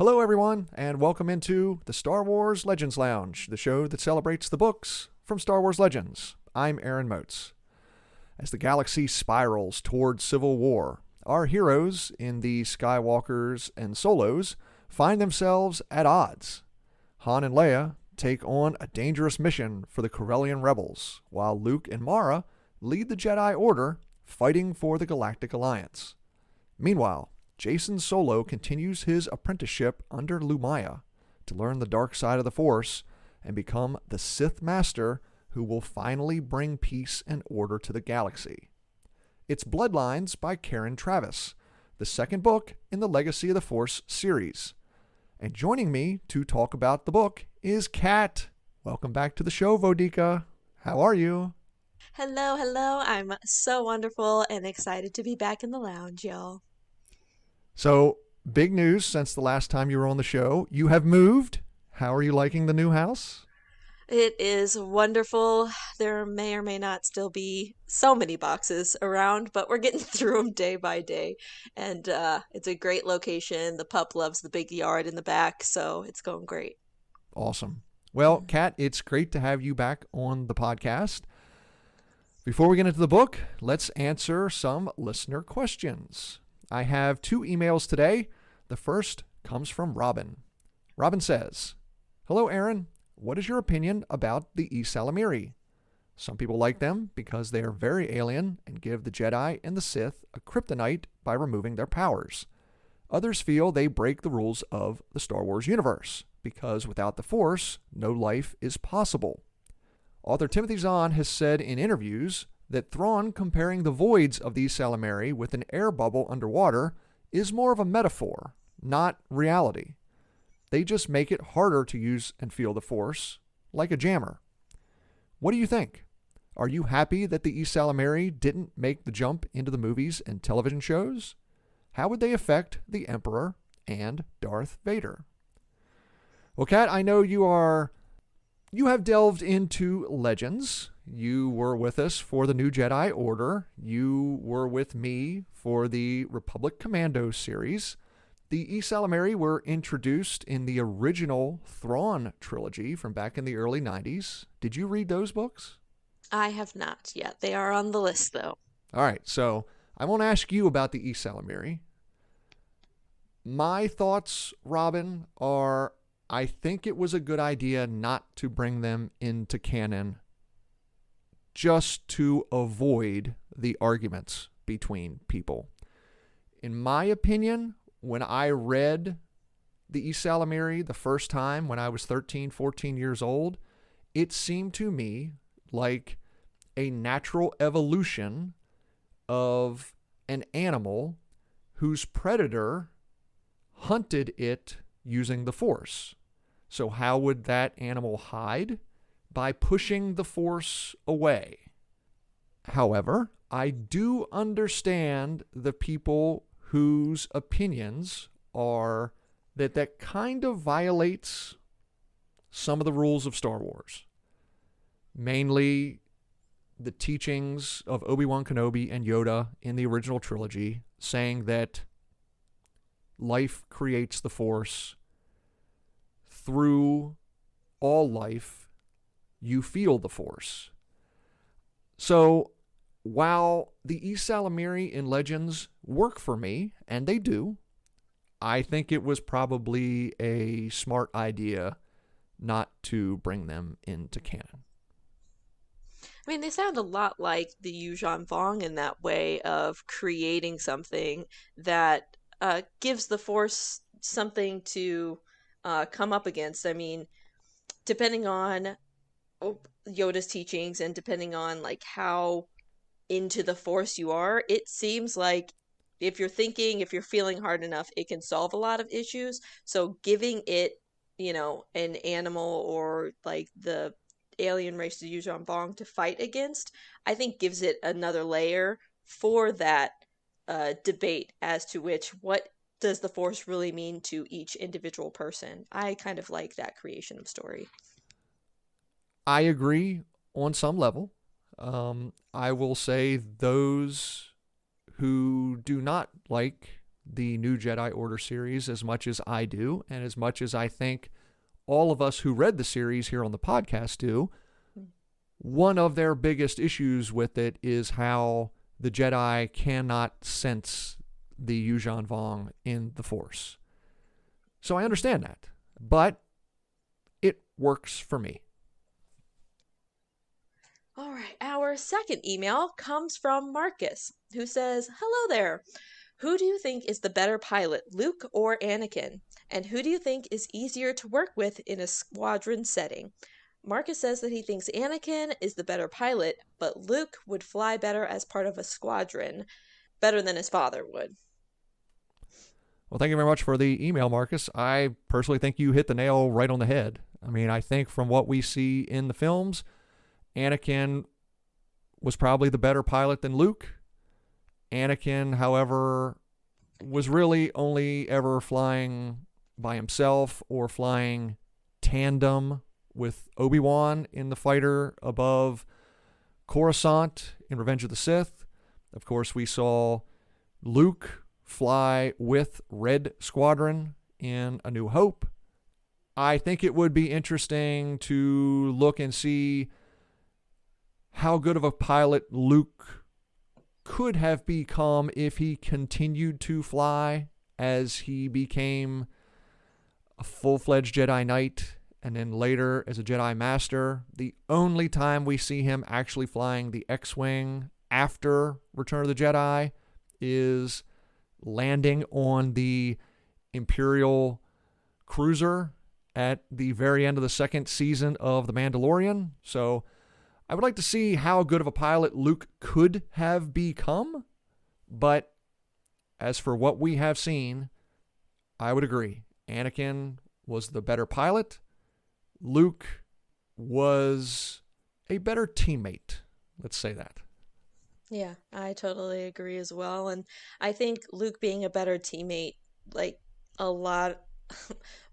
Hello, everyone, and welcome into the Star Wars Legends Lounge, the show that celebrates the books from Star Wars Legends. I'm Aaron Moats. As the galaxy spirals toward civil war, our heroes in the Skywalkers and Solos find themselves at odds. Han and Leia take on a dangerous mission for the Corellian rebels, while Luke and Mara lead the Jedi Order fighting for the Galactic Alliance. Meanwhile, Jacen Solo continues his apprenticeship under Lumaya to learn the dark side of the Force and become the Sith Master who will finally bring peace and order to the galaxy. It's Bloodlines by Karen Traviss, the second book in the Legacy of the Force series. And joining me to talk about the book is Kat. Welcome back to the show, Vodika. How are you? Hello. I'm so wonderful and excited to be back in the lounge, y'all. So, big news since the last time you were on the show. You have moved. How are you liking the new house? It is wonderful. There may or may not still be so many boxes around, but we're getting through them day by day. And it's a great location. The pup loves the big yard in the back, so it's going great. Awesome. Well, Kat, it's great to have you back on the podcast. Before we get into the book, let's answer some listener questions. I have 2 emails today. The first comes from Robin. Robin says, "Hello, Aaron. What is your opinion about the Ysalamiri? Some people like them because they are very alien and give the Jedi and the Sith a kryptonite by removing their powers. Others feel they break the rules of the Star Wars universe because without the Force, no life is possible. Author Timothy Zahn has said in interviews that Thrawn comparing the voids of the Ysalamiri with an air bubble underwater is more of a metaphor, not reality. They just make it harder to use and feel the Force, like a jammer. What do you think? Are you happy that the Ysalamiri didn't make the jump into the movies and television shows? How would they affect the Emperor and Darth Vader?" Well, Kat, I know you have delved into Legends. You were with us for the New Jedi Order. You were with me for the Republic Commando series. The Ysalamiri were introduced in the original Thrawn trilogy from back in the early 90s. Did you read those books? I have not yet. They are on the list, though. All right, so I won't ask you about the Ysalamiri. My thoughts, Robin, are I think it was a good idea not to bring them into canon just to avoid the arguments between people. In my opinion, when I read the Ysalamiri the first time when I was 13, 14 years old, it seemed to me like a natural evolution of an animal whose predator hunted it using the Force. So how would that animal hide? By pushing the Force away. However, I do understand the people whose opinions are that kind of violates some of the rules of Star Wars. Mainly the teachings of Obi-Wan Kenobi and Yoda in the original trilogy, saying that life creates the Force. Through all life, you feel the Force. So, while the Ysalamiri in Legends work for me, and they do, I think it was probably a smart idea not to bring them into canon. I mean, they sound a lot like the Yuuzhan Vong in that way of creating something that gives the Force something to come up against. I mean, depending on Yoda's teachings and depending on like how into the Force you are, it seems like if you're feeling hard enough, it can solve a lot of issues. So giving it, an animal or like the alien race to Yuuzhan Vong to fight against, I think gives it another layer for that debate as to what does the Force really mean to each individual person. I kind of like that creation of story. I agree on some level. I will say those who do not like the New Jedi Order series as much as I do, and as much as I think all of us who read the series here on the podcast do, one of their biggest issues with it is how the Jedi cannot sense the Yuuzhan Vong in the Force. So I understand that, but it works for me. All right, our second email comes from Marcus, who says, "Hello there. Who do you think is the better pilot, Luke or Anakin? And who do you think is easier to work with in a squadron setting?" Marcus says that he thinks Anakin is the better pilot, but Luke would fly better as part of a squadron, better than his father would. Well, thank you very much for the email, Marcus. I personally think you hit the nail right on the head. I mean, I think from what we see in the films, Anakin was probably the better pilot than Luke. Anakin, however, was really only ever flying by himself or flying tandem with Obi-Wan in the fighter above Coruscant in Revenge of the Sith. Of course, we saw Luke fly with Red Squadron in A New Hope. I think it would be interesting to look and see how good of a pilot Luke could have become if he continued to fly as he became a full-fledged Jedi Knight and then later as a Jedi Master. The only time we see him actually flying the X-Wing after Return of the Jedi is landing on the Imperial cruiser at the very end of the second season of The Mandalorian. So I would like to see how good of a pilot Luke could have become, but as for what we have seen, I would agree. Anakin was the better pilot. Luke was a better teammate. Let's say that. Yeah, I totally agree as well. And I think Luke being a better teammate, like a lot,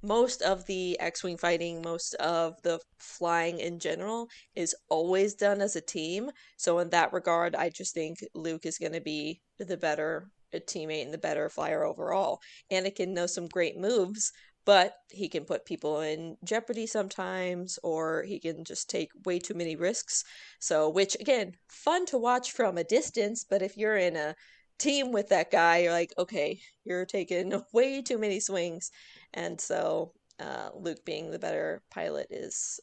most of the X-Wing fighting, most of the flying in general is always done as a team. So in that regard, I just think Luke is going to be the better teammate and the better flyer overall. Anakin knows some great moves, but he can put people in jeopardy sometimes, or he can just take way too many risks. So, which again, fun to watch from a distance, but if you're in a team with that guy, you're like, okay, you're taking way too many swings. And so, Luke being the better pilot is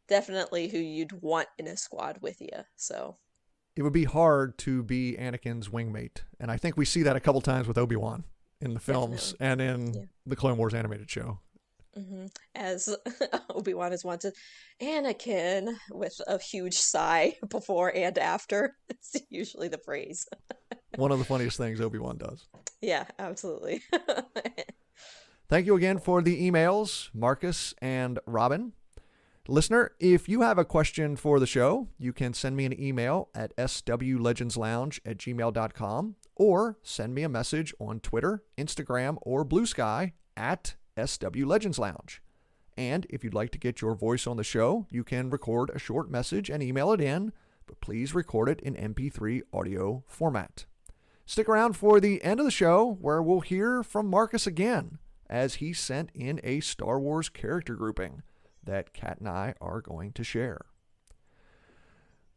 definitely who you'd want in a squad with you. So, it would be hard to be Anakin's wingmate. And I think we see that a couple times with Obi-Wan in the films definitely. and in the Clone Wars animated show. Mm-hmm. As Obi-Wan is wanted, Anakin with a huge sigh before and after. It's usually the phrase. One of the funniest things Obi-Wan does. Yeah, absolutely. Thank you again for the emails, Marcus and Robin. Listener, if you have a question for the show, you can send me an email at swlegendslounge@gmail.com or send me a message on Twitter, Instagram, or Blue Sky at swlegendslounge. And if you'd like to get your voice on the show, you can record a short message and email it in, but please record it in MP3 audio format. Stick around for the end of the show where we'll hear from Marcus again as he sent in a Star Wars character grouping that Kat and I are going to share.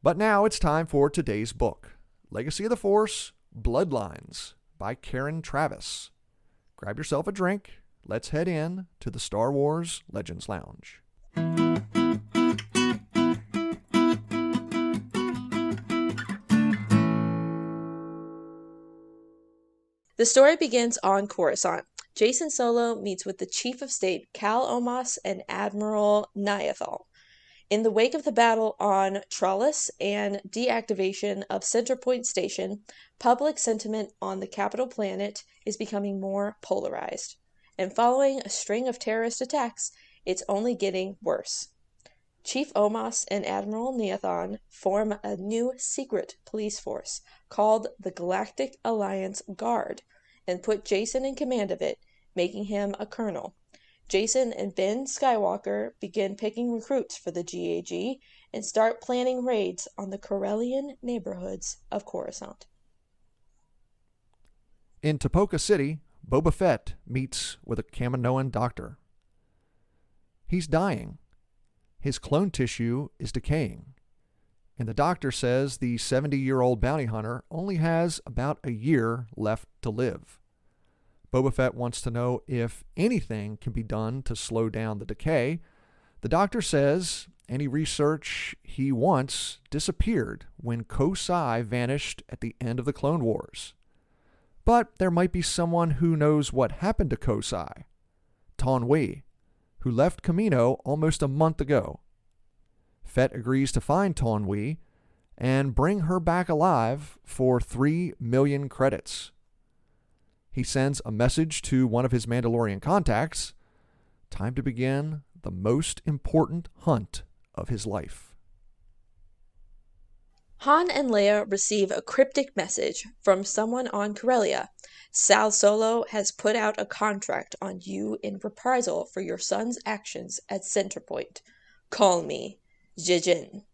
But now it's time for today's book, Legacy of the Force, Bloodlines by Karen Travis. Grab yourself a drink. Let's head in to the Star Wars Legends Lounge. The story begins on Coruscant. Jason Solo meets with the Chief of State Cal Omas and Admiral Niathal. In the wake of the battle on Trollis and deactivation of Centerpoint Station, public sentiment on the capital planet is becoming more polarized. And following a string of terrorist attacks, it's only getting worse. Chief Omas and Admiral Niathal form a new secret police force called the Galactic Alliance Guard and put Jason in command of it, making him a colonel. Jason and Ben Skywalker begin picking recruits for the GAG and start planning raids on the Corellian neighborhoods of Coruscant. In Topoka City, Boba Fett meets with a Kaminoan doctor. He's dying. His clone tissue is decaying. And the doctor says the 70-year-old bounty hunter only has about a year left to live. Boba Fett wants to know if anything can be done to slow down the decay. The doctor says any research he wants disappeared when Kosai vanished at the end of the Clone Wars. But there might be someone who knows what happened to Kosai, Taun We, who left Kamino almost a month ago. Fett agrees to find Taun We and bring her back alive for 3 million credits. He sends a message to one of his Mandalorian contacts. Time to begin the most important hunt of his life. Han and Leia receive a cryptic message from someone on Corellia. Sal Solo has put out a contract on you in reprisal for your son's actions at Centerpoint. Call me Jijin.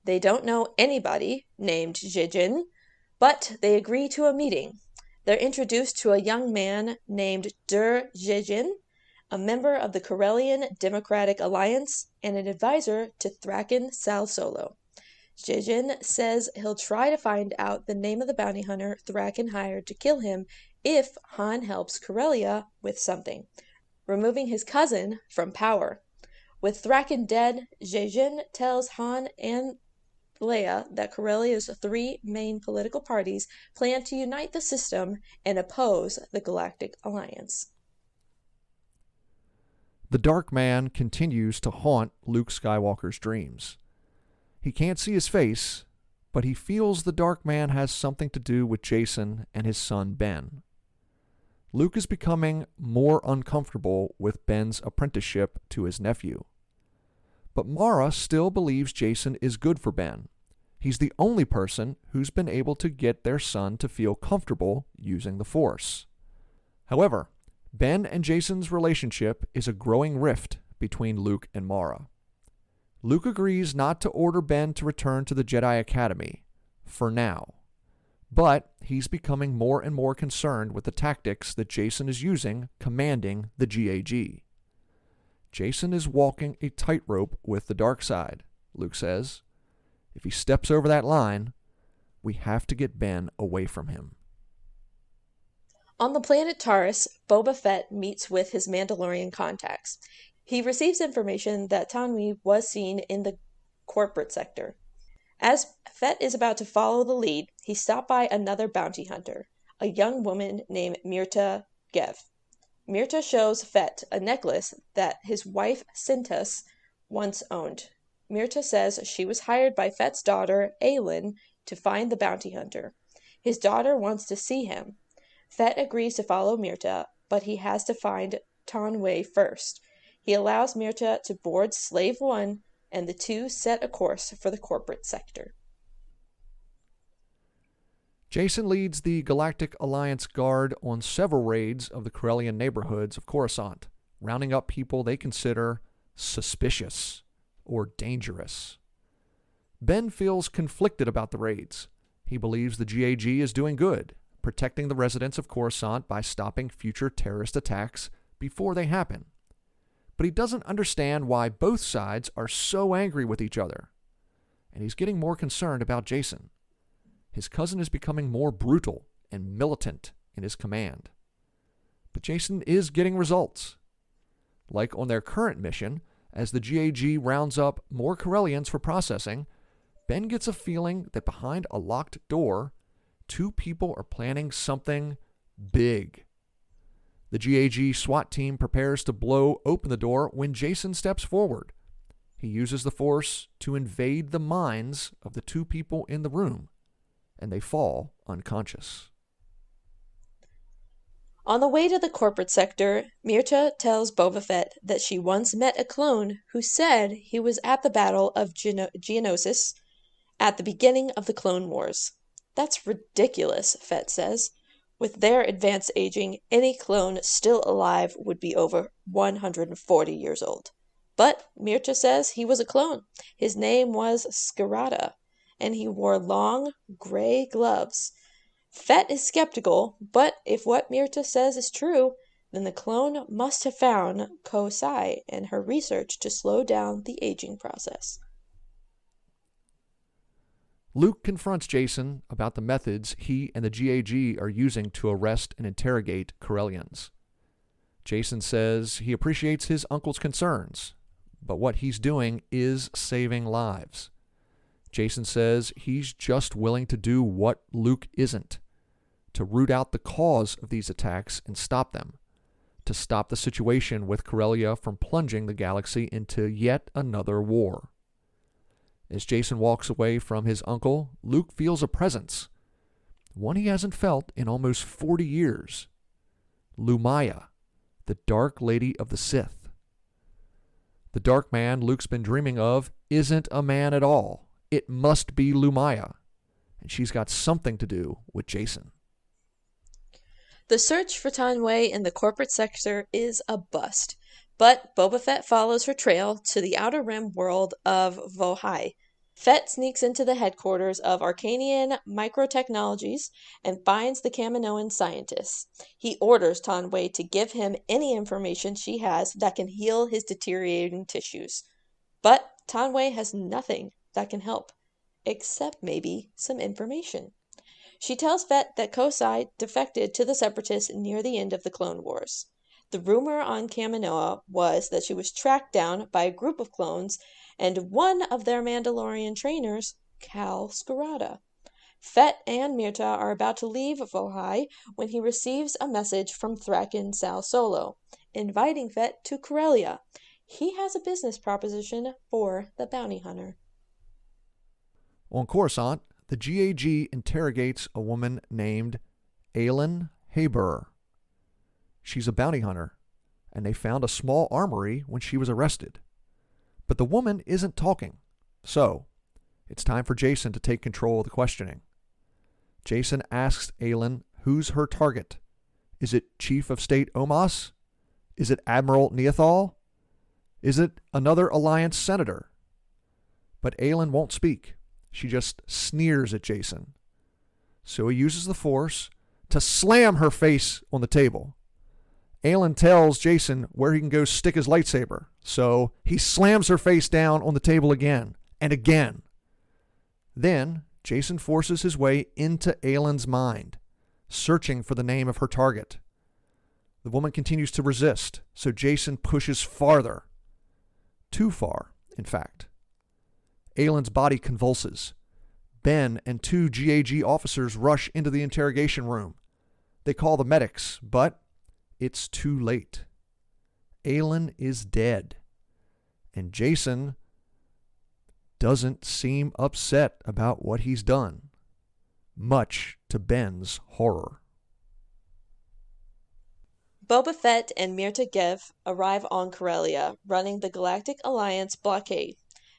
They don't know anybody named Jijin, but they agree to a meeting. They're introduced to a young man named Dur Jijin, a member of the Corellian Democratic Alliance and an advisor to Thraken Sal Solo. Jijin says he'll try to find out the name of the bounty hunter Thraken hired to kill him if Han helps Corellia with something, removing his cousin from power. With Thraken dead, Jijin tells Han and Leia that Corellia's 3 main political parties plan to unite the system and oppose the Galactic Alliance. The Dark Man continues to haunt Luke Skywalker's dreams. He can't see his face, but he feels the Dark Man has something to do with Jason and his son Ben. Luke is becoming more uncomfortable with Ben's apprenticeship to his nephew. But Mara still believes Jason is good for Ben. He's the only person who's been able to get their son to feel comfortable using the Force. However, Ben and Jason's relationship is a growing rift between Luke and Mara. Luke agrees not to order Ben to return to the Jedi Academy, for now. But he's becoming more and more concerned with the tactics that Jason is using commanding the GAG. Jason is walking a tightrope with the dark side, Luke says. If he steps over that line, we have to get Ben away from him. On the planet Taurus, Boba Fett meets with his Mandalorian contacts. He receives information that Taun We was seen in the corporate sector. As Fett is about to follow the lead, he stopped by another bounty hunter, a young woman named Mirta Gev. Mirta shows Fett a necklace that his wife Cintas once owned. Mirta says she was hired by Fett's daughter, Aylin, to find the bounty hunter. His daughter wants to see him. Fett agrees to follow Mirta, but he has to find Taun We first. He allows Mirta to board Slave 1, and the two set a course for the corporate sector. Jason leads the Galactic Alliance Guard on several raids of the Corellian neighborhoods of Coruscant, rounding up people they consider suspicious or dangerous. Ben feels conflicted about the raids. He believes the GAG is doing good, protecting the residents of Coruscant by stopping future terrorist attacks before they happen. But he doesn't understand why both sides are so angry with each other. And he's getting more concerned about Jason. His cousin is becoming more brutal and militant in his command. But Jason is getting results. Like on their current mission, as the GAG rounds up more Corellians for processing, Ben gets a feeling that behind a locked door, two people are planning something big. The GAG SWAT team prepares to blow open the door when Jason steps forward. He uses the Force to invade the minds of the two people in the room, and they fall unconscious. On the way to the corporate sector, Mirta tells Boba Fett that she once met a clone who said he was at the Battle of Geonosis at the beginning of the Clone Wars. That's ridiculous, Fett says. With their advanced aging, any clone still alive would be over 140 years old. But Mirta says he was a clone. His name was Skirata, and he wore long, gray gloves. Fett is skeptical, but if what Myrta says is true, then the clone must have found Ko-Sai in her research to slow down the aging process. Luke confronts Jason about the methods he and the GAG are using to arrest and interrogate Corellians. Jason says he appreciates his uncle's concerns, but what he's doing is saving lives. Jason says he's just willing to do what Luke isn't, to root out the cause of these attacks and stop them, to stop the situation with Corellia from plunging the galaxy into yet another war. As Jason walks away from his uncle, Luke feels a presence, one he hasn't felt in almost 40 years. Lumaya, the Dark Lady of the Sith. The dark man Luke's been dreaming of isn't a man at all. It must be Lumaya, and she's got something to do with Jason. The search for Tanway in the corporate sector is a bust, but Boba Fett follows her trail to the Outer Rim world of Vohai. Fett sneaks into the headquarters of Arcanian Microtechnologies and finds the Kaminoan scientists. He orders Tanway to give him any information she has that can heal his deteriorating tissues. But Tanway has nothing that can help, except maybe some information. She tells Fett that Ko-Sai defected to the Separatists near the end of the Clone Wars. The rumor on Kaminoa was that she was tracked down by a group of clones and one of their Mandalorian trainers, Cal Skirata. Fett and Myrta are about to leave Vohai when he receives a message from Thraken Sal Solo, inviting Fett to Corellia. He has a business proposition for the bounty hunter. On Coruscant, the GAG interrogates a woman named Aylin Haber. She's a bounty hunter, and they found a small armory when she was arrested. But the woman isn't talking, so it's time for Jason to take control of the questioning. Jason asks Aylin who's her target. Is it Chief of State Omas? Is it Admiral Neothal? Is it another Alliance senator? But Aylin won't speak. She just sneers at Jason. So he uses the Force to slam her face on the table. Aylin tells Jason where he can go stick his lightsaber. So he slams her face down on the table again and again. Then Jason forces his way into Aylin's mind, searching for the name of her target. The woman continues to resist, so Jason pushes farther. Too far, in fact. Aylin's body convulses. Ben and two GAG officers rush into the interrogation room. They call the medics, but it's too late. Aylin is dead. And Jason doesn't seem upset about what he's done, much to Ben's horror. Boba Fett and Mirta Gev arrive on Corellia, running the Galactic Alliance blockade.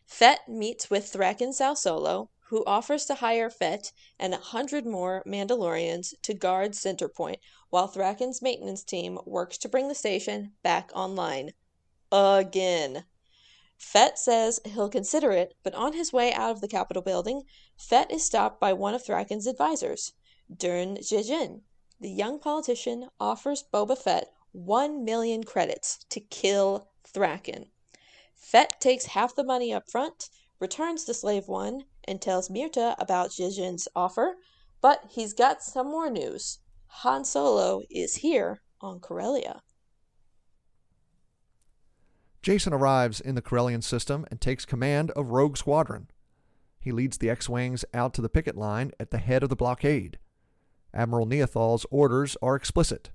Fett meets with Thraken Sal Solo, who offers to hire Fett and 100 more Mandalorians to guard Center Point, while Thraken's maintenance team works to bring the station back online. Again. Fett says he'll consider it, but on his way out of the Capitol building, Fett is stopped by one of Thraken's advisors, Dern Jejin. The young politician offers Boba Fett 1 million credits to kill Thraken. Fett takes half the money up front, returns to Slave One, and tells Myrta about Jejin's offer, but he's got some more news. Han Solo is here on Corellia. Jason arrives in the Corellian system and takes command of Rogue Squadron. He leads the X-Wings out to the picket line at the head of the blockade. Admiral Neothal's orders are explicit.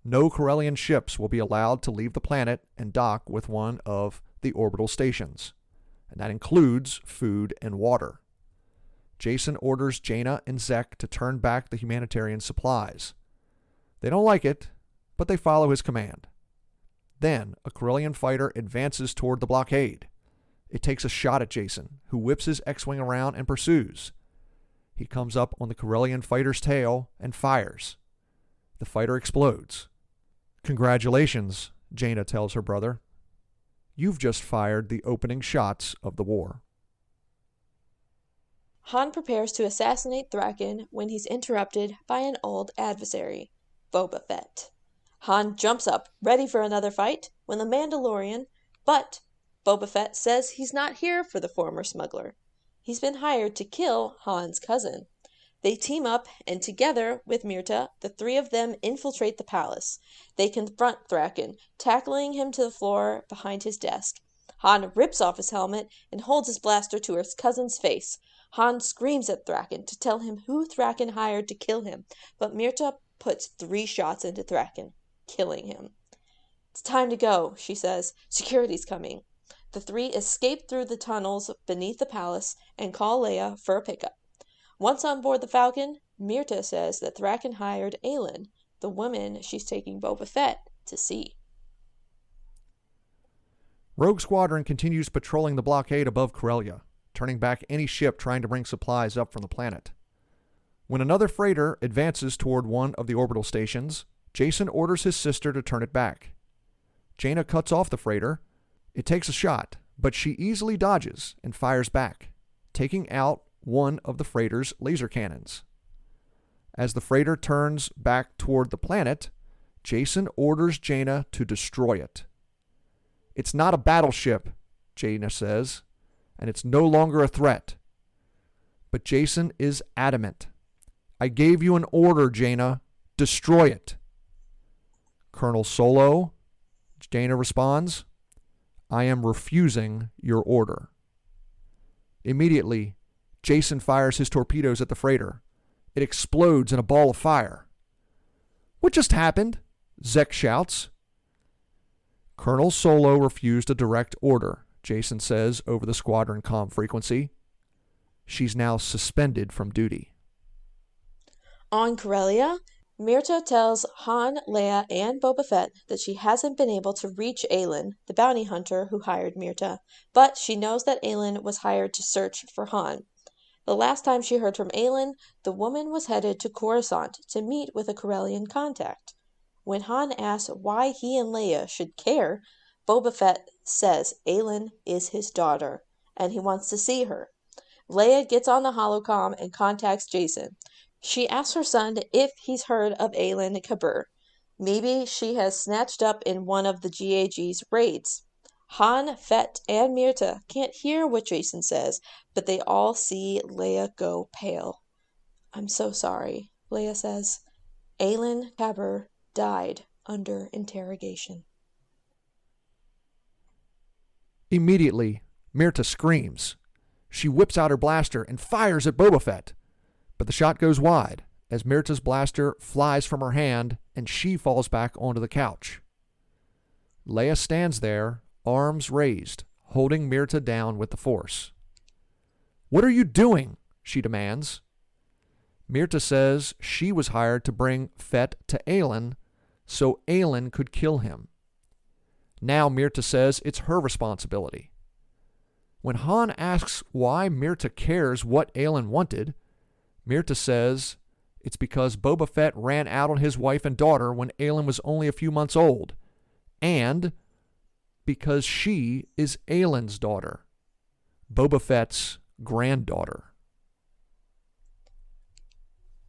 No Corellian ships will be allowed to leave the planet and dock with one of the orbital stations, and that includes food and water. Jason orders Jaina and Zek to turn back the humanitarian supplies. They don't like it, but they follow his command. Then, a Corellian fighter advances toward the blockade. It takes a shot at Jason, who whips his X-Wing around and pursues. He comes up on the Corellian fighter's tail and fires. The fighter explodes. "Congratulations," Jaina tells her brother. "You've just fired the opening shots of the war." Han prepares to assassinate Thraken when he's interrupted by an old adversary, Boba Fett. Han jumps up, ready for another fight, when the Mandalorian, but Boba Fett says he's not here for the former smuggler. He's been hired to kill Han's cousin. They team up, and together with Mirta, the three of them infiltrate the palace. They confront Thraken, tackling him to the floor behind his desk. Han rips off his helmet and holds his blaster to his cousin's face. Han screams at Thraken to tell him who Thraken hired to kill him, but Mirta puts 3 shots into Thraken, killing him. "It's time to go," she says. "Security's coming." The 3 escape through the tunnels beneath the palace and call Leia for a pickup. Once on board the Falcon, Mirta says that Thraken hired Aelin, the woman she's taking Boba Fett to see. Rogue Squadron continues patrolling the blockade above Corellia, turning back any ship trying to bring supplies up from the planet. When another freighter advances toward one of the orbital stations, Jason orders his sister to turn it back. Jaina cuts off the freighter. It takes a shot, but she easily dodges and fires back, taking out one of the freighter's laser cannons. As the freighter turns back toward the planet, Jason orders Jaina to destroy it. "It's not a battleship," Jaina says, "and it's no longer a threat." But Jason is adamant. "I gave you an order, Jaina. Destroy it." "Colonel Solo," Jaina responds, "I am refusing your order." Immediately, Jason fires his torpedoes at the freighter. It explodes in a ball of fire. "What just happened?" Zek shouts. "Colonel Solo refused a direct order," Jason says over the squadron comm frequency. She's now suspended from duty. On Corellia, Mirta tells Han, Leia, and Boba Fett that she hasn't been able to reach Aelin, the bounty hunter who hired Mirta, but she knows that Aelin was hired to search for Han. The last time she heard from Aelin, the woman was headed to Coruscant to meet with a Corellian contact. When Han asks why he and Leia should care, Boba Fett says Aelin is his daughter, and he wants to see her. Leia gets on the holocom and contacts Jason. She asks her son if he's heard of Aelin Kabur. Maybe she has snatched up in one of the GAG's raids. Han, Fett, and Mirta can't hear what Jason says, but they all see Leia go pale. "I'm so sorry," Leia says. "Aelin Kabur died under interrogation." Immediately, Mirta screams. She whips out her blaster and fires at Boba Fett, but the shot goes wide as Mirta's blaster flies from her hand and she falls back onto the couch. Leia stands there, arms raised, holding Mirta down with the Force. "What are you doing?" she demands. Mirta says she was hired to bring Fett to Aelin so Aelin could kill him. Now Mirta says it's her responsibility. When Han asks why Mirta cares what Aelin wanted, Mirta says it's because Boba Fett ran out on his wife and daughter when Aelin was only a few months old, and because she is Aelin's daughter, Boba Fett's granddaughter.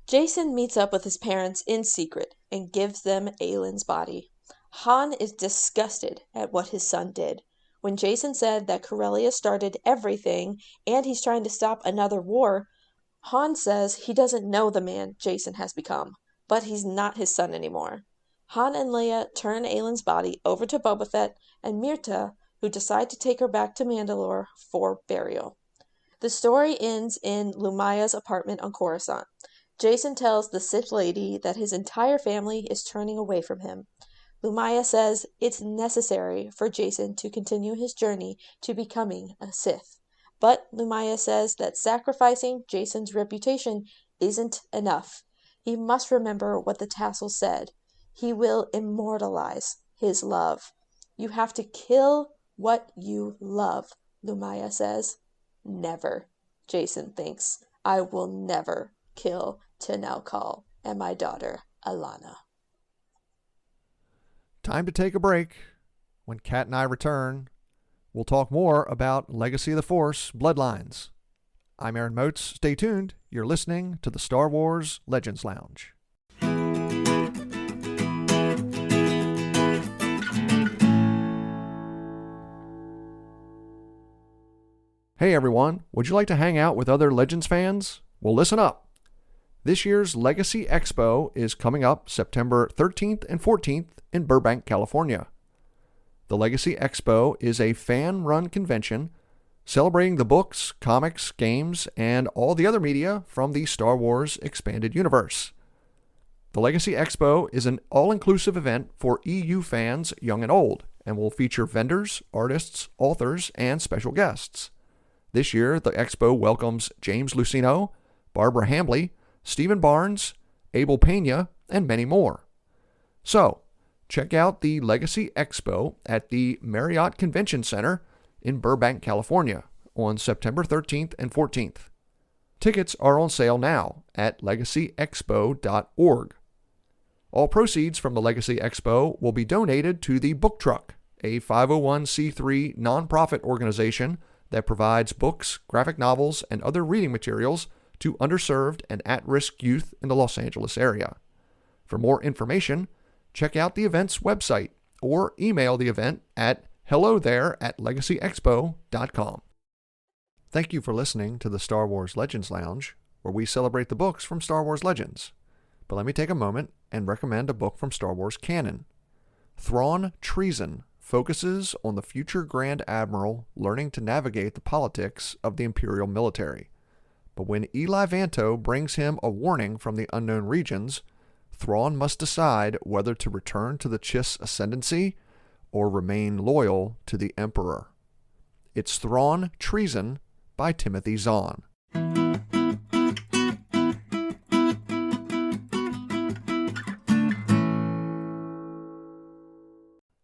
Jason meets up with his parents in secret and gives them Aelin's body. Han is disgusted at what his son did. When Jason said that Corellia started everything and he's trying to stop another war, Han says he doesn't know the man Jason has become, but he's not his son anymore. Han and Leia turn Aelin's body over to Boba Fett and Mirta, who decide to take her back to Mandalore for burial. The story ends in Lumaya's apartment on Coruscant. Jason tells the Sith lady that his entire family is turning away from him. Lumaya says it's necessary for Jason to continue his journey to becoming a Sith. But Lumaya says that sacrificing Jason's reputation isn't enough. He must remember what the tassel said. He will immortalize his love. "You have to kill what you love," Lumaya says. "Never," Jason thinks. "I will never kill Tenalkal and my daughter, Alana." Time to take a break. When Kat and I return, we'll talk more about Legacy of the Force, Bloodlines. I'm Aaron Moats. Stay tuned. You're listening to the Star Wars Legends Lounge. Hey everyone, would you like to hang out with other Legends fans? Well, listen up. This year's Legacy Expo is coming up September 13th and 14th in Burbank, California. The Legacy Expo is a fan-run convention celebrating the books, comics, games, and all the other media from the Star Wars Expanded Universe. The Legacy Expo is an all-inclusive event for EU fans, young and old, and will feature vendors, artists, authors, and special guests. This year, the expo welcomes James Lucino, Barbara Hambley, Stephen Barnes, Abel Pena, and many more. So, check out the Legacy Expo at the Marriott Convention Center in Burbank, California on September 13th and 14th. Tickets are on sale now at legacyexpo.org. All proceeds from the Legacy Expo will be donated to the Book Truck, a 501c3 nonprofit organization that provides books, graphic novels, and other reading materials to underserved and at-risk youth in the Los Angeles area. For more information, check out the event's website or email the event at hello@legacyexpo.com. Thank you for listening to the Star Wars Legends Lounge, where we celebrate the books from Star Wars Legends. But let me take a moment and recommend a book from Star Wars canon. Thrawn Treason focuses on the future Grand Admiral learning to navigate the politics of the Imperial military. But when Eli Vanto brings him a warning from the unknown regions, Thrawn must decide whether to return to the Chiss ascendancy or remain loyal to the Emperor. It's Thrawn Treason by Timothy Zahn.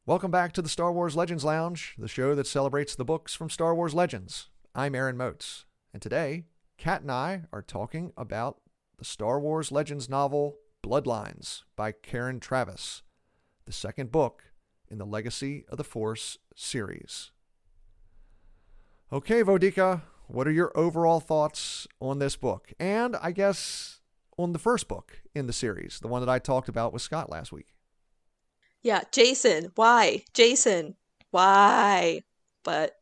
Welcome back to the Star Wars Legends Lounge, the show that celebrates the books from Star Wars Legends. I'm Aaron Moats, and today, Kat and I are talking about the Star Wars Legends novel Bloodlines by Karen Traviss, the second book in the Legacy of the Force series. Okay, Vodika, what are your overall thoughts on this book? And I guess on the first book in the series, the one that I talked about with Scott last week. Yeah, Jason, why? Jason, why? But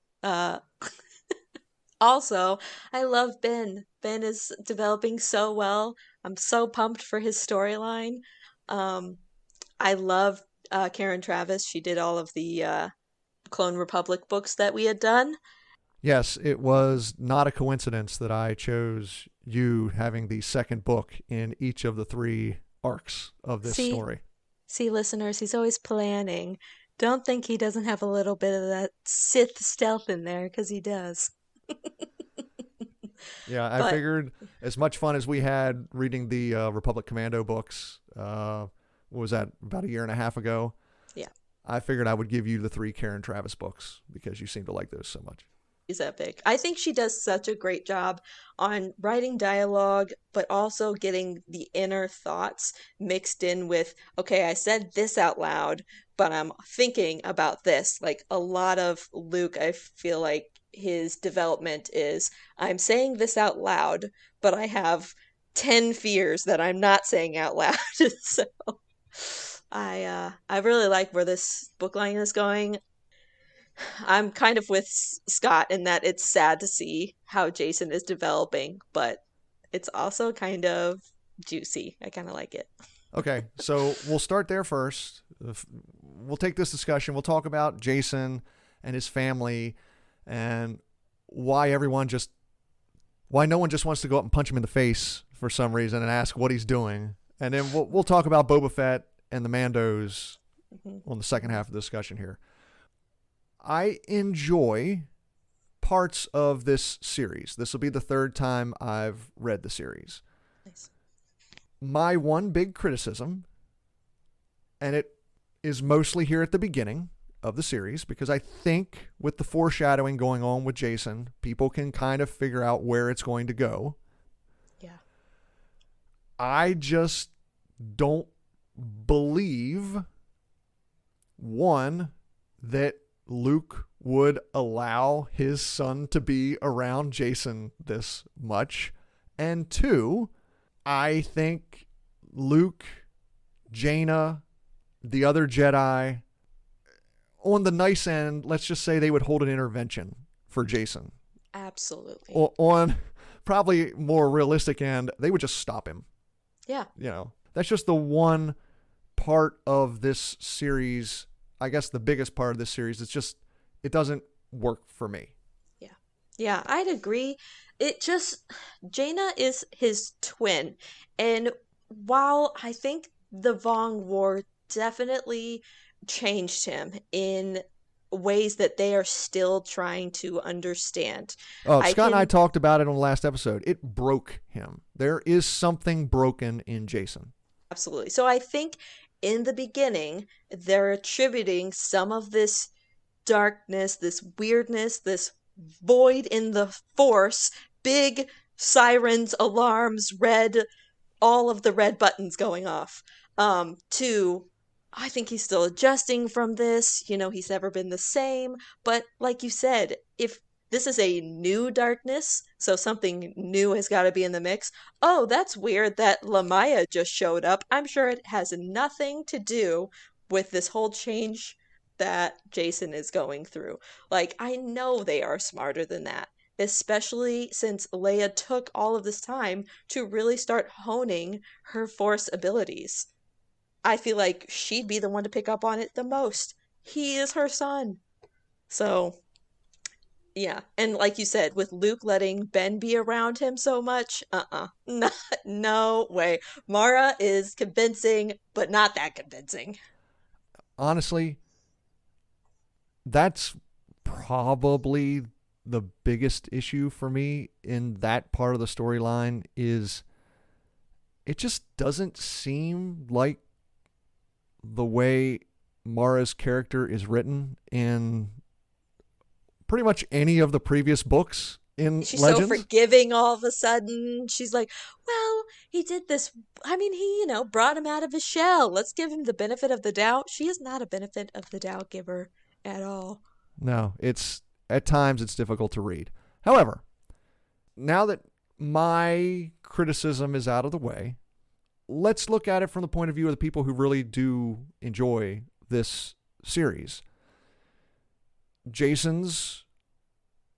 also, I love Ben. Ben is developing so well. I'm so pumped for his storyline. I love Karen Traviss. She did all of the Clone Republic books that we had done. Yes, it was not a coincidence that I chose you having the second book in each of the three arcs of this story. See, listeners, he's always planning. Don't think he doesn't have a little bit of that Sith stealth in there, because he does. Yeah, I figured as much fun as we had reading the Republic Commando books, what was that, about a year and a half ago? Yeah. I figured I would give you the three Karen Traviss books because you seem to like those so much. She's epic. I think she does such a great job on writing dialogue, but also getting the inner thoughts mixed in with, okay, I said this out loud, but I'm thinking about this. Like a lot of Luke, I feel like his development is, I'm saying this out loud, but I have 10 fears that I'm not saying out loud. So I really like where this book line is going. I'm kind of with Scott in that it's sad to see how Jason is developing, but it's also kind of juicy. I kind of like it. Okay, so we'll start there first. We'll take this discussion. We'll talk about Jason and his family and why no one just wants to go up and punch him in the face for some reason and ask what he's doing. And then we'll talk about Boba Fett and the Mandos on the second half of the discussion here. I enjoy parts of this series. This will be the third time I've read the series. Nice. My one big criticism, and it is mostly here at the beginning of the series, because I think with the foreshadowing going on with Jason, people can kind of figure out where it's going to go. Yeah. I just don't believe, one, that Luke would allow his son to be around Jason this much. And two, I think Luke, Jaina, the other Jedi, on the nice end, let's just say they would hold an intervention for Jason. Absolutely. On probably more realistic end, they would just stop him. Yeah. That's just the one part of this series. I guess the biggest part of this series is just, it doesn't work for me. Yeah. Yeah, I'd agree. Jaina is his twin. And while I think the Vong War definitely changed him in ways that they are still trying to understand, Oh, I Scott and I can talked about it on the last episode. It broke him. There is something broken in Jason. absolutely. So I think in the beginning, they're attributing some of this darkness, this weirdness, this void in the force, big sirens, alarms, red, all of the red buttons going off. To I think he's still adjusting from this. He's never been the same. But like you said, if this is a new darkness, so something new has got to be in the mix. Oh, that's weird that Lamaya just showed up. I'm sure it has nothing to do with this whole change that Jason is going through. Like, I know they are smarter than that, especially since Leia took all of this time to really start honing her Force abilities. I feel like she'd be the one to pick up on it the most. He is her son. So, yeah. And like you said, with Luke letting Ben be around him so much, no, no way. Mara is convincing, but not that convincing. Honestly, that's probably the biggest issue for me in that part of the storyline is it just doesn't seem like the way Mara's character is written in pretty much any of the previous books in She's so Legends. forgiving all of a sudden. She's like, well, he did this. I mean, he brought him out of his shell. Let's give him the benefit of the doubt. She is not a benefit of the doubt giver at all. No, it's at times it's difficult to read. However, now that my criticism is out of the way, let's look at it from the point of view of the people who really do enjoy this series. Jason's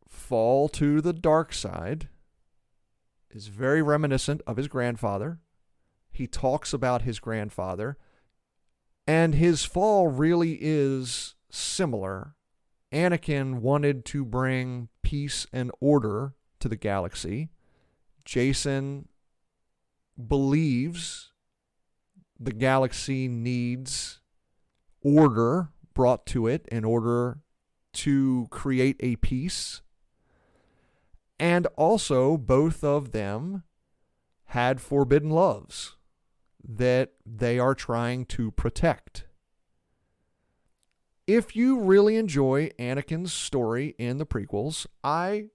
fall to the dark side is very reminiscent of his grandfather. He talks about his grandfather, and his fall really is similar. Anakin wanted to bring peace and order to the galaxy. Jason believes the galaxy needs order brought to it in order to create a peace. And also, both of them had forbidden loves that they are trying to protect. If you really enjoy Anakin's story in the prequels, I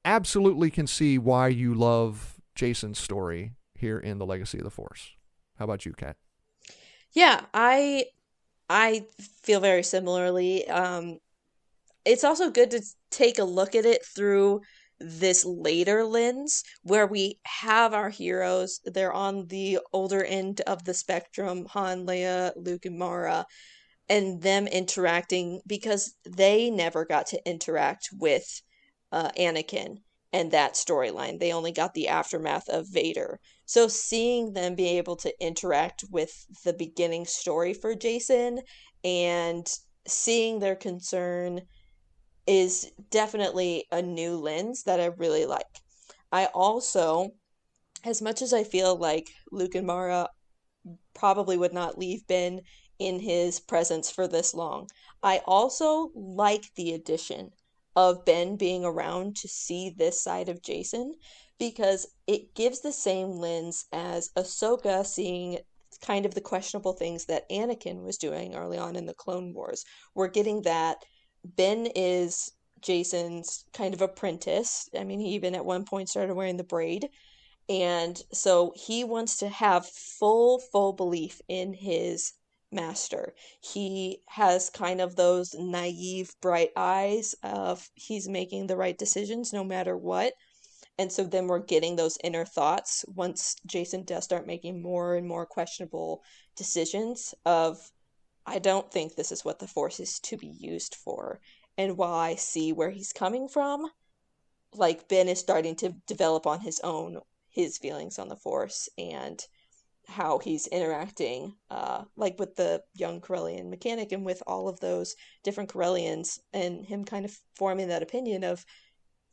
absolutely can see why you love Jason's story here in The Legacy of the Force. How about you, Kat? Yeah, I feel very similarly. It's also good to take a look at it through this later lens where we have our heroes. They're on the older end of the spectrum, Han, Leia, Luke, and Mara, and them interacting because they never got to interact with Anakin and that storyline. They only got the aftermath of Vader. So seeing them be able to interact with the beginning story for Jason and seeing their concern is definitely a new lens that I really like. I also, as much as I feel like Luke and Mara probably would not leave Ben in his presence for this long, I also like the addition of Ben being around to see this side of Jason because it gives the same lens as Ahsoka seeing kind of the questionable things that Anakin was doing early on in the Clone Wars. We're getting that Ben is Jason's kind of apprentice. I mean, he even at one point started wearing the braid. And so he wants to have full belief in his master. He has kind of those naive, bright eyes of he's making the right decisions no matter what. And so then we're getting those inner thoughts once Jason does start making more and more questionable decisions of, I don't think this is what the Force is to be used for. And while I see where he's coming from, like Ben is starting to develop on his own his feelings on the Force and how he's interacting, like with the young Corellian mechanic and with all of those different Corellians, and him kind of forming that opinion of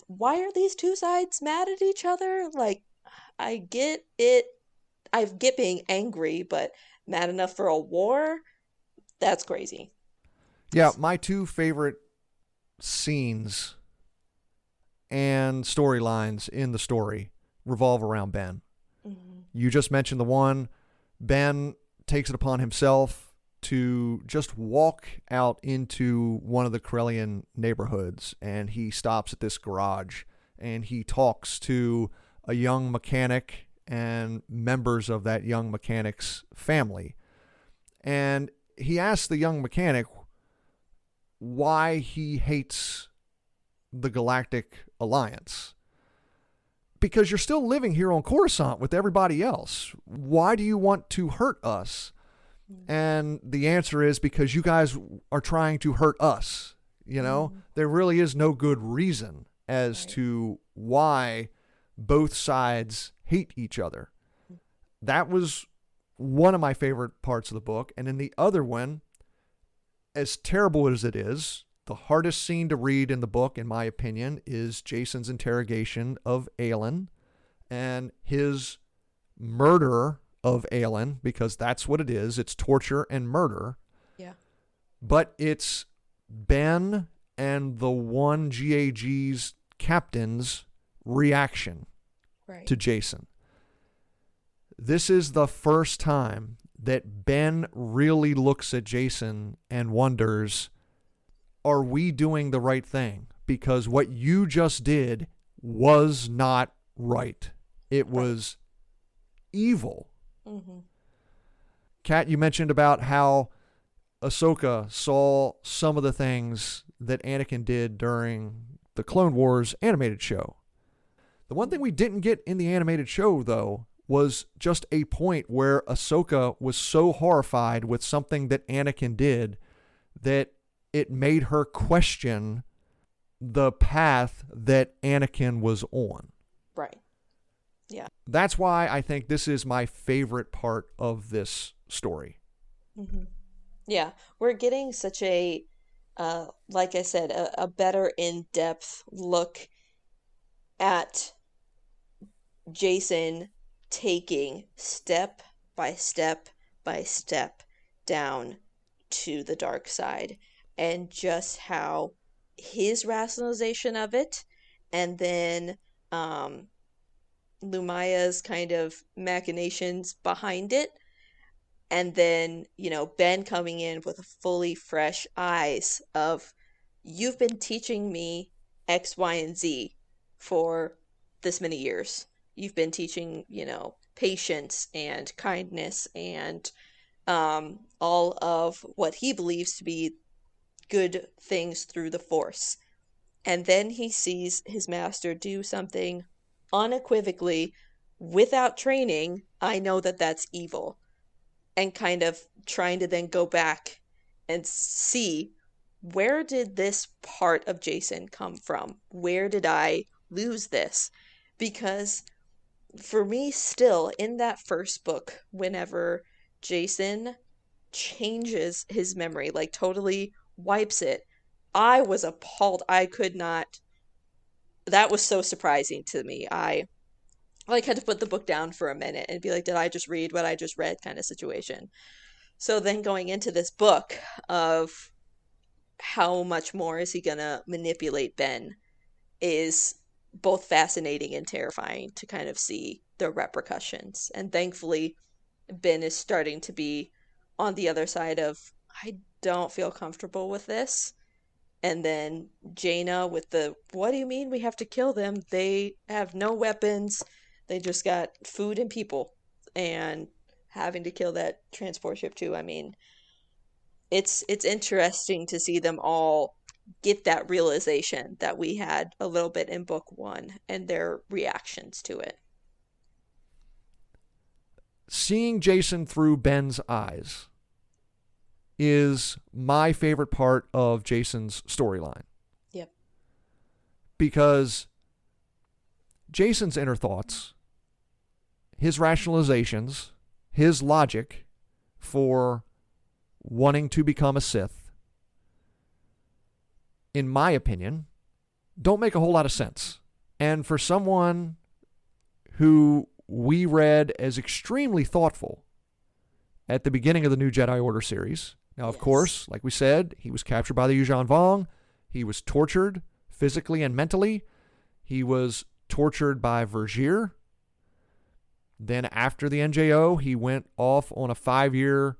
why are these two sides mad at each other? Like, I get it. I get being angry, but mad enough for a war? That's crazy. Yeah, my two favorite scenes and storylines in the story revolve around Ben. Mm-hmm. You just mentioned the one. Ben takes it upon himself to just walk out into one of the Corellian neighborhoods, and he stops at this garage and he talks to a young mechanic and members of that young mechanic's family. And he asks the young mechanic why he hates the Galactic Alliance. Because you're still living here on Coruscant with everybody else. Why do you want to hurt us? And the answer is because you guys are trying to hurt us. You know, there really is no good reason as to why both sides hate each other. That was one of my favorite parts of the book. And then the other one, as terrible as it is, the hardest scene to read in the book, in my opinion, is Jason's interrogation of Aelin and his murder of Aelin, because that's what it is. It's torture and murder. Yeah. But it's Ben and the one GAG's captain's reaction to Jason. This is the first time that Ben really looks at Jason and wonders, are we doing the right thing? Because what you just did was not right. It was evil. Mm-hmm. Kat, you mentioned about how Ahsoka saw some of the things that Anakin did during the Clone Wars animated show. The one thing we didn't get in the animated show, though, was just a point where Ahsoka was so horrified with something that Anakin did that it made her question the path that Anakin was on. Right. Yeah. That's why I think this is my favorite part of this story. Mm-hmm. Yeah. We're getting such a, like I said, a better in-depth look at Jason taking step by step by step down to the dark side, and just how his rationalization of it, and then Lumaya's kind of machinations behind it, and then, Ben coming in with fully fresh eyes of, you've been teaching me X, Y, and Z for this many years. You've been teaching, patience and kindness and all of what he believes to be good things through the Force. And then he sees his master do something unequivocally without training. I know that that's evil. And kind of trying to then go back and see, where did this part of Jason come from? Where did I lose this? Because for me, still, in that first book, whenever Jason changes his memory, like totally wipes it, I was appalled. I could not. That was so surprising to me. I had to put the book down for a minute and be like, did I just read what I just read, kind of situation. So then going into this book of how much more is he gonna manipulate Ben is both fascinating and terrifying to kind of see the repercussions. And thankfully, Ben is starting to be on the other side of, I don't feel comfortable with this. And then Jaina with the, what do you mean we have to kill them? They have no weapons. They just got food and people. And having to kill that transport ship too. I mean, it's interesting to see them all get that realization that we had a little bit in book one and their reactions to it. Seeing Jason through Ben's eyes is my favorite part of Jason's storyline. Yep. Because Jason's inner thoughts, his rationalizations, his logic for wanting to become a Sith, in my opinion, don't make a whole lot of sense. And for someone who we read as extremely thoughtful at the beginning of the New Jedi Order series, now, of Yes. course, like we said, he was captured by the Yuuzhan Vong. He was tortured physically and mentally. He was tortured by Vergir. Then after the NJO, he went off on a 5-year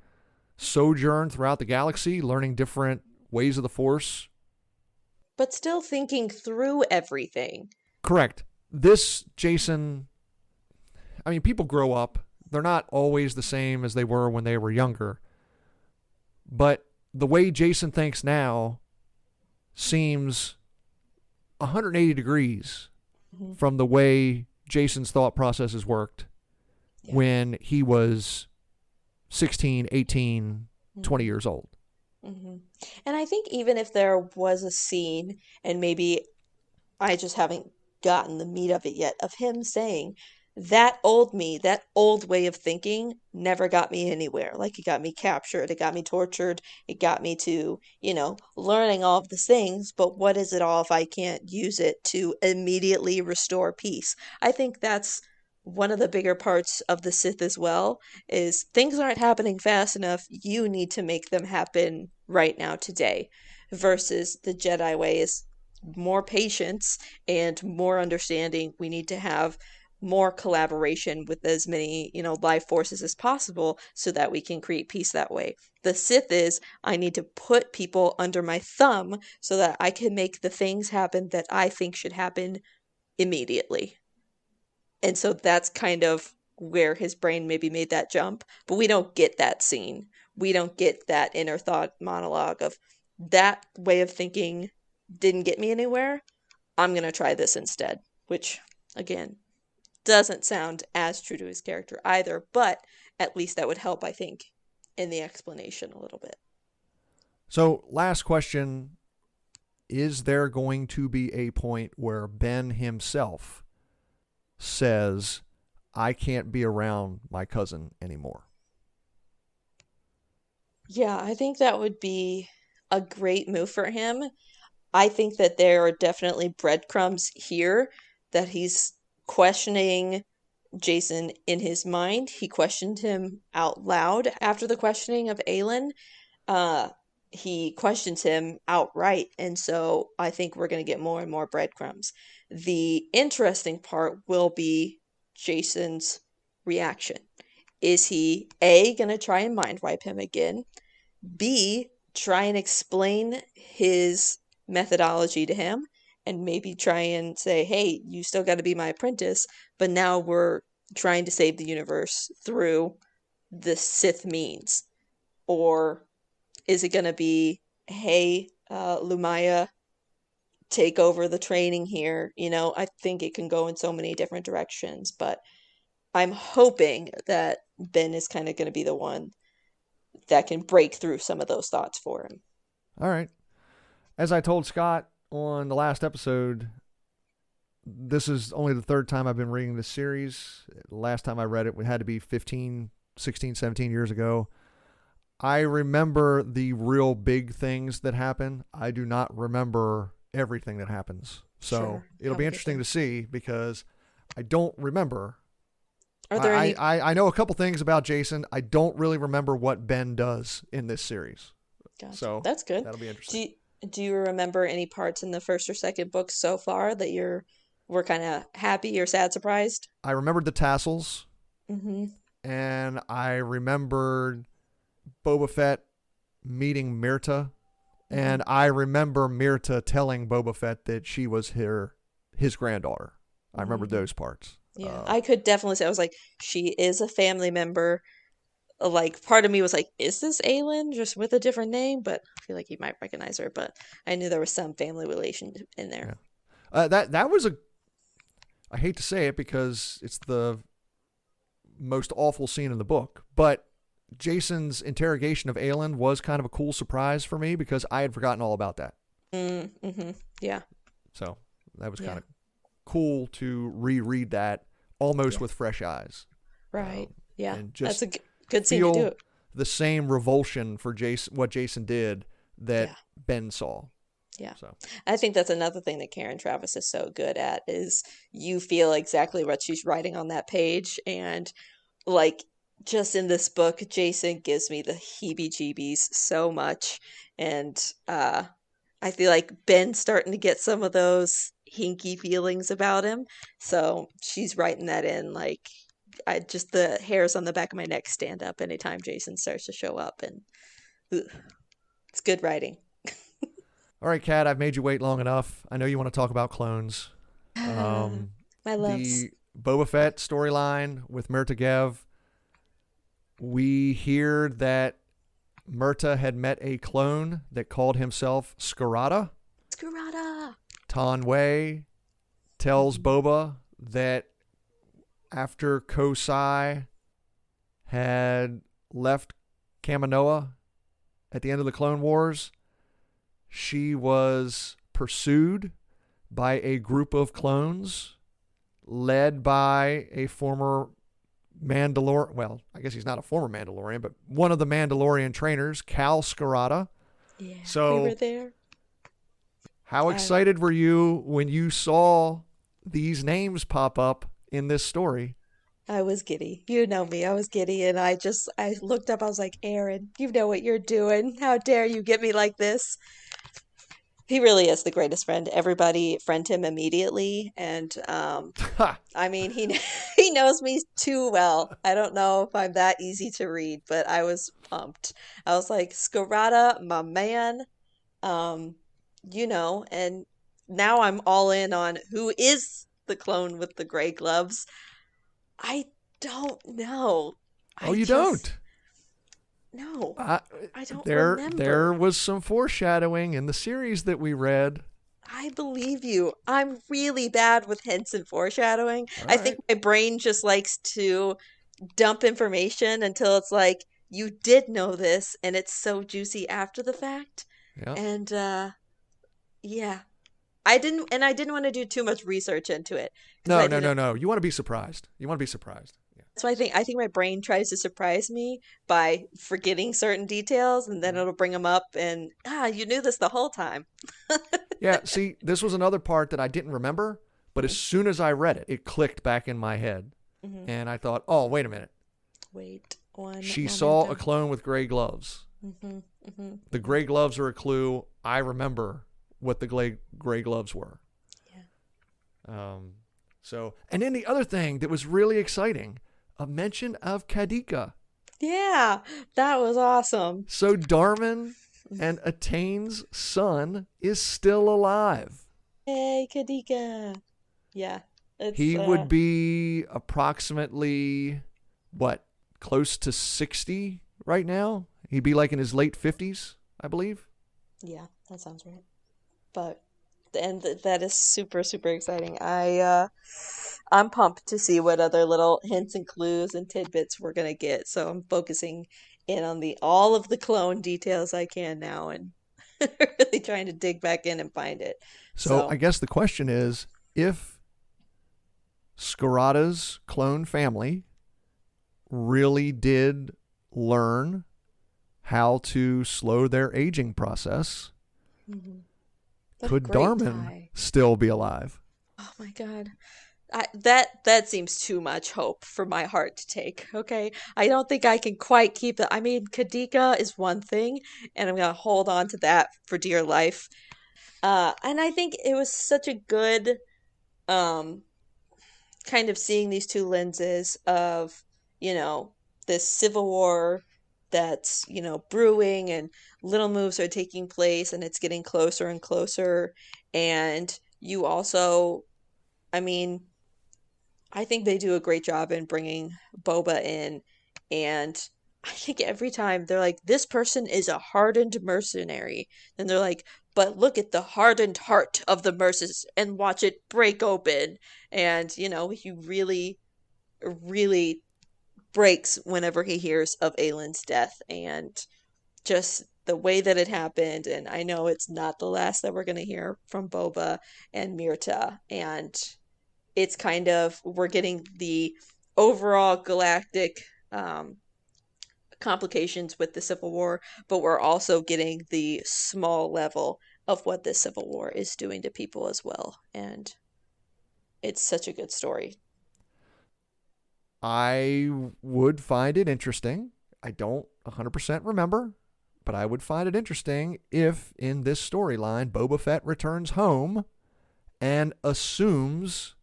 sojourn throughout the galaxy, learning different ways of the Force. But still thinking through everything. Correct. This Jason, I mean, people grow up. They're not always the same as they were when they were younger. But the way Jason thinks now seems 180 degrees Mm-hmm. from the way Jason's thought processes worked when he was 16, 18, 20 years old. Mm-hmm. And I think even if there was a scene, and maybe I just haven't gotten the meat of it yet, of him saying, that old me, that old way of thinking never got me anywhere. Like it got me captured, it got me tortured, it got me to, learning all of the things, but what is it all if I can't use it to immediately restore peace? I think that's one of the bigger parts of the Sith as well, is things aren't happening fast enough. You need to make them happen right now today. Versus the Jedi way is more patience and more understanding. We need to have more collaboration with as many, life forces as possible so that we can create peace that way. The Sith is, I need to put people under my thumb so that I can make the things happen that I think should happen immediately. And so that's kind of where his brain maybe made that jump, but we don't get that scene. We don't get that inner thought monologue of that way of thinking didn't get me anywhere. I'm going to try this instead, which again doesn't sound as true to his character either, but at least that would help, I think, in the explanation a little bit. So, last question. Is there going to be a point where Ben himself says, I can't be around my cousin anymore? Yeah, I think that would be a great move for him. I think that there are definitely breadcrumbs here that he's questioning Jason in his mind. He questioned him out loud after the questioning of Aelin. Uh, he questions him outright, and so I think we're going to get more and more breadcrumbs. The interesting part will be Jason's reaction. Is he A, going to try and mind wipe him again? B, try and explain his methodology to him and maybe try and say, hey, you still got to be my apprentice, but now we're trying to save the universe through the Sith means? Or is it going to be, hey, Lumaya, take over the training here? I think it can go in so many different directions, but I'm hoping that Ben is kind of going to be the one that can break through some of those thoughts for him. All right. As I told Scott on the last episode, this is only the third time I've been reading this series. The last time I read it had to be 15, 16, 17 years ago. I remember the real big things that happen. I do not remember everything that happens. So Sure. it'll be interesting to see because I don't remember. Are there any? I know a couple things about Jason. I don't really remember what Ben does in this series. Gotcha. So that's good. That'll be interesting. Do you remember any parts in the first or second book so far that were kind of happy or sad surprised? I remembered the tassels, Mm-hmm. and I remembered Boba Fett meeting Myrta, and I remember Myrta telling Boba Fett that she was his granddaughter. I remember those parts. Yeah, I could definitely say I was like, she is a family member. like part of me was like, is this Aelin just with a different name? But I feel like he might recognize her. But I knew there was some family relation in there. Yeah. That was a. I hate to say it because it's the most awful scene in the book, but Jason's interrogation of Aelin was kind of a cool surprise for me because I had forgotten all about that. Mm-hmm. Yeah. So that was kind Yeah. of cool to reread that almost Yeah. with fresh eyes, Right. Yeah. and That's just a good scene to do feel it. the same revulsion for Jason, what Jason did that Yeah. Ben saw. Yeah. So I think that's another thing that Karen Travis is so good at is you feel exactly what she's writing on that page. And like just in this book, Jason gives me the heebie-jeebies so much. And I feel like Ben's starting to get some of those hinky feelings about him. So she's writing that in like I just the hairs on the back of my neck stand up anytime Jason starts to show up and ugh, it's good writing. all right, Kat, I've made you wait long enough. I know you want to talk about clones. Um, My loves. the Boba Fett storyline with Murta Gev. We hear that Murta had met a clone that called himself Scarada. Scarada. Tan Wei tells Boba that after Kosai had left Kaminoa at the end of the Clone Wars, she was pursued by a group of clones led by a former Mandalorian. Well, I guess he's not a former Mandalorian, but one of the Mandalorian trainers, Cal Scarada. Yeah, we were So, there. how I excited were you when you saw these names pop up in this story? I was giddy. You know me. I was giddy and I looked up. I was like, "Aaron, you know what you're doing. How dare you get me like this?" He really is the greatest friend. Everybody friend him immediately and Ha! I mean, he knows me too well. I don't know if I'm that easy to read, but I was pumped. I was like, "Scarada, my man." Um, and now I'm all in on who is the clone with the gray gloves. I don't know. Oh, I you just don't? no. Uh, I don't there remember. was some foreshadowing in the series that we read. I believe you. I'm really bad with hints and foreshadowing. All I think right. my brain just likes to dump information until it's like you did know this and it's so juicy after the fact. Yeah. And yeah, I didn't want to do too much research into it because No, I no, didn't. no, no. You want to be surprised. You want to be surprised. Yeah. So I think my brain tries to surprise me by forgetting certain details and then Mhm. it'll bring them up and you knew this the whole time. Yeah. See, this was another part that I didn't remember, but as Mm-hmm. soon as I read it, it clicked back in my head, Mm-hmm. and I thought, "Oh, wait a minute. Wait one She saw a momento. clone with gray gloves. Mm-hmm. Mm-hmm. The Mm-hmm. gray gloves are a clue. I remember what the gray gloves were." Yeah. Um, and then the other thing that was really exciting, a mention of Kadika. Yeah, that was awesome. So Darman and Atane's son is still alive. Yay, Kadika. Yeah, it's He would be approximately, what, close to 60 right now? He'd be like in his late 50s, I believe. yeah, that sounds right. But that is super super exciting. I'm pumped to see what other little hints and clues and tidbits we're gonna get. So I'm focusing in on the all of the clone details I can now and really trying to dig back in and find it. So I So, guess the question is if Scarada's clone family really did learn how to slow their aging process, mhm. What a could great Darman tie. still be alive? Oh my God. That seems too much hope for my heart to take. Okay, I don't think I can quite keep it. I mean, Kadika is one thing, and I'm gonna hold on to that for dear life. And I think it was such a good um kind of seeing these two lenses of, you know, this civil war that's, brewing and little moves are taking place and it's getting closer and closer. And you also, I mean, I think they do a great job in bringing Boba in. And I think every time they're like, this person is a hardened mercenary. And they're like, but look at the hardened heart of the mercs and watch it break open. And, he really, really breaks whenever he hears of Aylin's death and just the way that it happened. And I know it's not the last that we're going to hear from Boba and Myrta. And it's kind of, we're getting the overall galactic complications with the Civil War, but we're also getting the small level of what this Civil War is doing to people as well. And it's such a good story. I would find it interesting. I don't 100% remember, but I would find it interesting if in this storyline Boba Fett returns home and assumes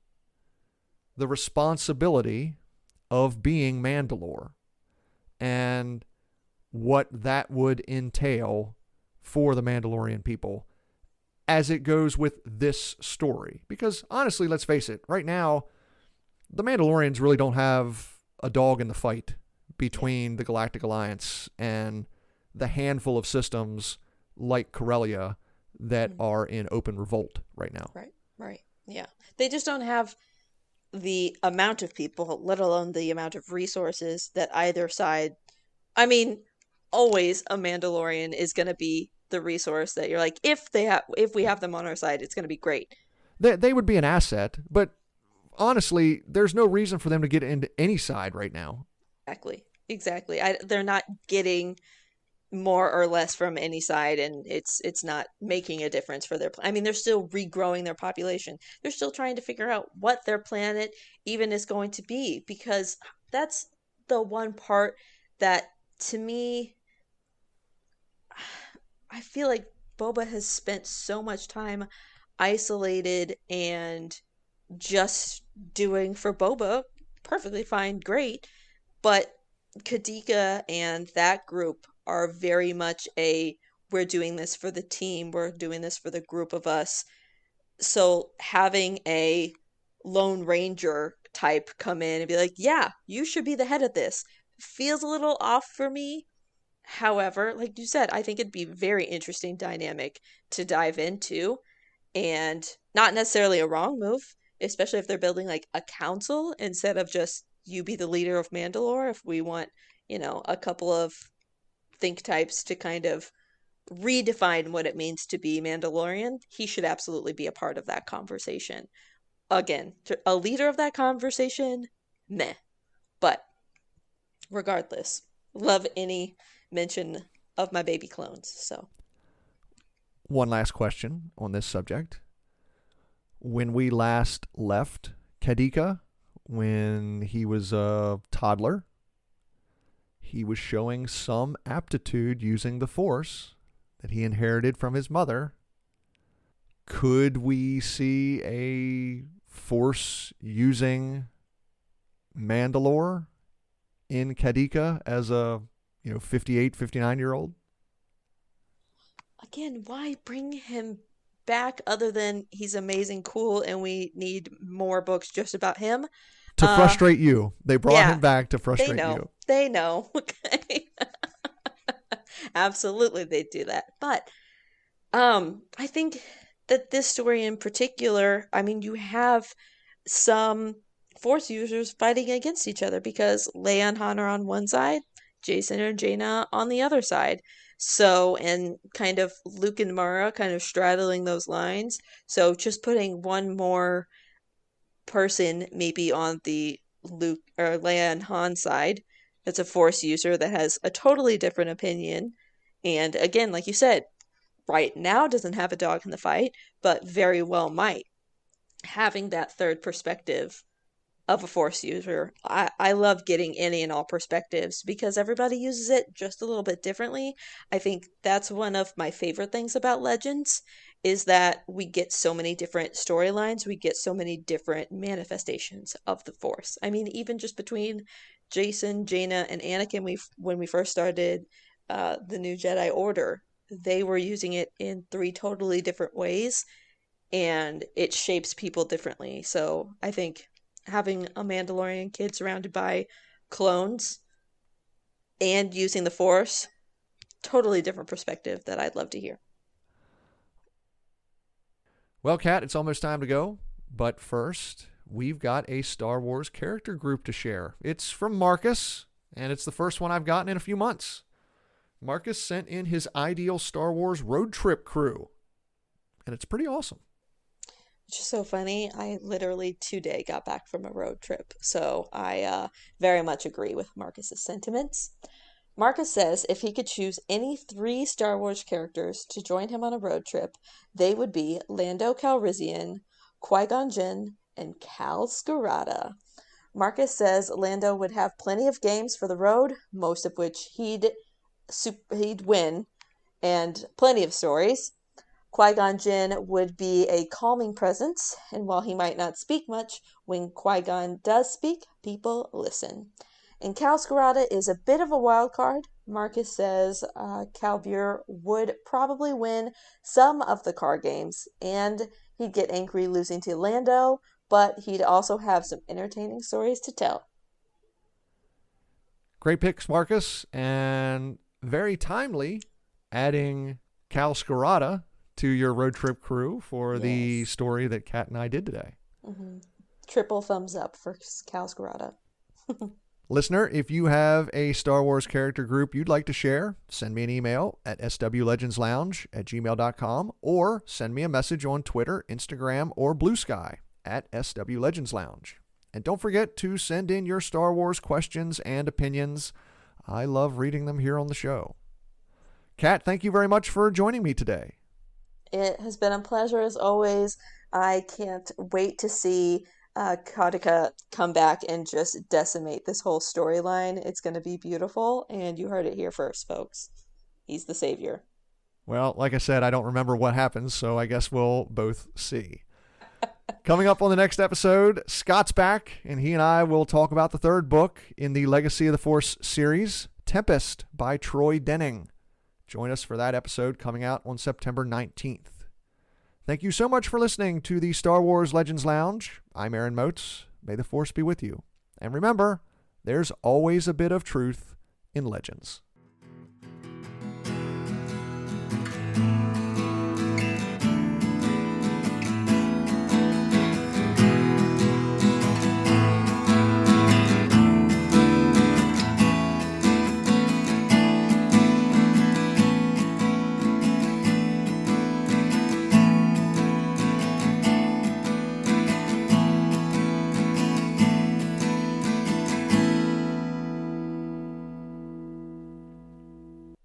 the responsibility of being Mandalore and what that would entail for the Mandalorian people as it goes with this story. Because honestly, let's face it, right now, the Mandalorians really don't have a dog in the fight between the Galactic Alliance and the handful of systems like Corellia that are in open revolt right now. Right, right. Yeah. They just don't have the amount of people, let alone the amount of resources that either side. I mean, always a Mandalorian is going to be the resource that you're like, if we have them on our side, it's going to be great. They would be an asset, but honestly, there's no reason for them to get into any side right now. Exactly. Exactly. They're not getting more or less from any side, and it's not making a difference for their I mean, they're still regrowing their population. They're still trying to figure out what their planet even is going to be, because that's the one part that, to me, I feel like Boba has spent so much time isolated and just doing for Boba, perfectly fine, great. But Kadika and that group are very much we're doing this for the team, we're doing this for the group of us. So having a Lone Ranger type come in and be like, yeah, you should be the head of this, feels a little off for me. However, like you said, I think it'd be a very interesting dynamic to dive into, and not necessarily a wrong move, especially if they're building like a council instead of just you be the leader of Mandalore. If we want, a couple of think types to kind of redefine what it means to be Mandalorian, he should absolutely be a part of that conversation. Again, a leader of that conversation, meh. But regardless, love any mention of my baby clones. So, One last question on this subject. When we last left Kadika, when he was a toddler, he was showing some aptitude using the Force that he inherited from his mother. Could we see a Force using Mandalore in Kadika as a 58, 59-year-old? again, why bring him back other than he's amazing, cool, and we need more books just about him? To Uh, frustrate you. They brought yeah, him back to they frustrate know. you. They know. Okay. Absolutely they'd do that. But I think that this story in particular, I mean, you have some Force users fighting against each other because Leia and Han are on one side, Jason and Jaina on the other side. So, and kind of Luke and Mara kind of straddling those lines. So, just putting one more person maybe on the Luke or Leia and Han side that's a Force user that has a totally different opinion. And again, like you said, right now doesn't have a dog in the fight, but very well might. Having that third perspective of a Force user. I love getting any and all perspectives because everybody uses it just a little bit differently. I think that's one of my favorite things about Legends is that we get so many different storylines, we get so many different manifestations of the Force. I mean, even just between Jason, Jaina, and Anakin, when we first started the new Jedi Order, they were using it in three totally different ways, and it shapes people differently. So I think having a Mandalorian kid surrounded by clones and using the Force. Totally different perspective that I'd love to hear. Well, Kat, it's almost time to go. But first, we've got a Star Wars character group to share. It's from Marcus, and it's the first one I've gotten in a few months. Marcus sent in his ideal Star Wars road trip crew, and it's pretty awesome. Which is so funny. I literally today got back from a road trip, so I very much agree with Marcus's sentiments. Marcus says if he could choose any three Star Wars characters to join him on a road trip, they would be Lando Calrissian, Qui-Gon Jinn, and Cal Skirata. Marcus says Lando would have plenty of games for the road, most of which he'd win, and plenty of stories. Qui-Gon Jinn would be a calming presence, and while he might not speak much, when Qui-Gon does speak, people listen. And Cal Skirata is a bit of a wild card. Marcus says Cal Bure would probably win some of the card games, and he'd get angry losing to Lando, but he'd also have some entertaining stories to tell. Great picks, Marcus, and very timely adding Cal Skirata to your road trip crew for the Yes. story that Kat and I did today. Mm-hmm. Triple thumbs up for Cal Skirata. Listener, if you have a Star Wars character group you'd like to share, send me an email at swlegendslounge@gmail.com or send me a message on Twitter, Instagram, or Blue Sky at swlegendslounge. And don't forget to send in your Star Wars questions and opinions. I love reading them here on the show. Kat, thank you very much for joining me today. It has been a pleasure as always. I can't wait to see Kautika come back and just decimate this whole storyline. It's going to be beautiful, and you heard it here first, folks. He's the savior. Well, like I said, I don't remember what happens, so I guess we'll both see. Coming up on the next episode, Scott's back, and he and I will talk about the third book in the Legacy of the Force series, Tempest by Troy Denning. Join us for that episode coming out on September 19th. Thank you so much for listening to the Star Wars Legends Lounge. I'm Aaron Motes. May the Force be with you. And remember, there's always a bit of truth in Legends.